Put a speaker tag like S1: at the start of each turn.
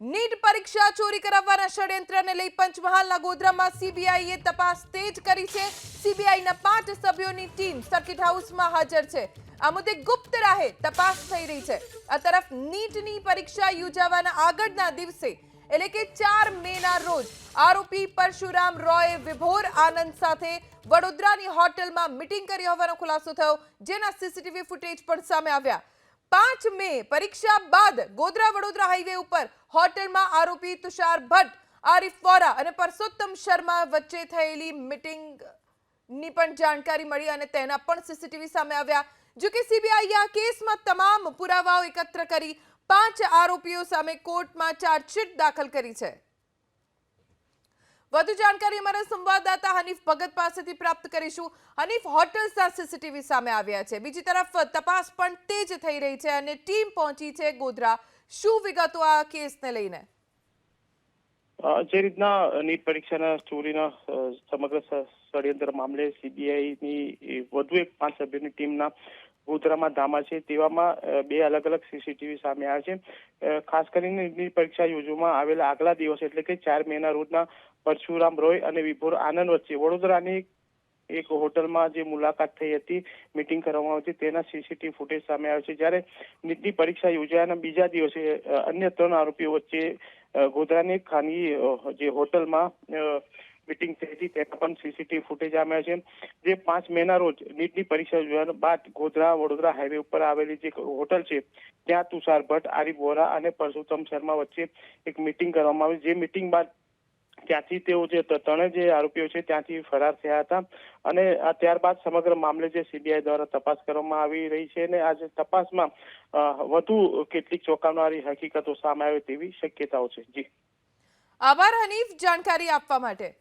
S1: NEET પરીક્ષા ચોરી કરાવવાના ષડયંત્રને લઈ પંચમહાલના ગોધરામાં સીબીઆઈએ તપાસ તેજ કરી છે। સીબીઆઈના 5 સભ્યોની ટીમ સર્કિટ હાઉસમાં હાજર છે। આ મુદ્દે ગુપ્ત રાહે તપાસ થઈ રહી છે। આ તરફ નીટની પરીક્ષા યોજાવાના આગળના દિવસે એટલે કે 4 મેના રોજ આરોપી પરશુરામ રોય વિભોર આનંદ સાથે વડોદરાની હોટલમાં મીટિંગ કરી હોવાનો ખુલાસો થયો, જેના સીસીટીવી ફૂટેજ પણ સામે આવ્યા। 5 મે પરીક્ષા બાદ ગોધરા વડોદરા હાઈવે ઉપર હોટલમાં આરોપી તુષાર ભટ્ટ, આરિફ વોરા અને પરસોત્તમ શર્મા વચ્ચે થયેલી મીટિંગની પણ જાણકારી મળી અને તેના પણ સીસીટીવી સામે આવ્યા। જો કે સીબીઆઈએ આ કેસમાં તમામ પુરાવાઓ એકત્ર કરી 5 આરોપીઓ સામે કોર્ટમાં ચાર્જશીટ દાખલ કરી છે। વધુ જાણકારી અમારા સંવાદદાતા હનીફ ભગત પાસેથી પ્રાપ્ત કરીશું। હનીફ, હોટલના સીસીટીવી સામે આવ્યા છે, બીજી તરફ તપાસ પણ તેજ થઈ રહી છે અને ટીમ પહોંચી છે ગોધરા। શું વિગતો આ કેસને લઈને?
S2: જે રીતના નીટ પરીક્ષાના ચોરીના સમગ્ર ષડયંત્ર મામલે સીબીઆઈની વધુ એક 5 સભ્યોની ટીમના ગોધરામાં ધામા છે, તેવામાં 2 અલગ અલગ સીસીટીવી સામે આવ્યા છે। ખાસ કરીને નીટ પરીક્ષા યોજવામાં આવેલા આગલા દિવસે એટલે કે 4 મેના રોજના પરશુરામ રોય અને વિભોર આનંદ વચ્ચે વડોદરાની એક હોટલમાં જે મુલાકાત થઈ હતી, મીટિંગ કરવામાં આવી હતી, તેના સીસીટીવી ફૂટેજ સામે આવ્યા છે। જ્યારે નીટની પરીક્ષા યોજાયાના બીજા દિવસે અન્ય 3 આરોપીઓ વચ્ચે ગોધરાની ખાનગી જે હોટલમાં મીટિંગ થઈ હતી, તેના પણ સીસીટીવી ફૂટેજ આવ્યા છે। જે 5 મેના રોજ નીટની પરીક્ષા યોજવા બાદ ગોધરા વડોદરા હાઈવે ઉપર આવેલી જે હોટલ છે, ત્યાં તુષાર ભટ્ટ, આરિફ વોરા અને પરસોત્તમ શર્મા વચ્ચે એક મીટિંગ કરવામાં આવી। જે મીટિંગ બાદ ત્યાંથી તેઓ જે 3 જે આરોપીઓ છે ત્યાંથી ફરાર થયા હતા અને ત્યારબાદ સમગ્ર મામલે જે સીબીઆઈ દ્વારા તપાસ કરવામાં આવી રહી છે અને આ તપાસમાં વધુ કેટલીક ચોંકાવનારી હકીકતો સામે આવે તેવી શક્યતાઓ છે। જી,
S1: આભાર હનીફ, જાણકારી આપવા માટે।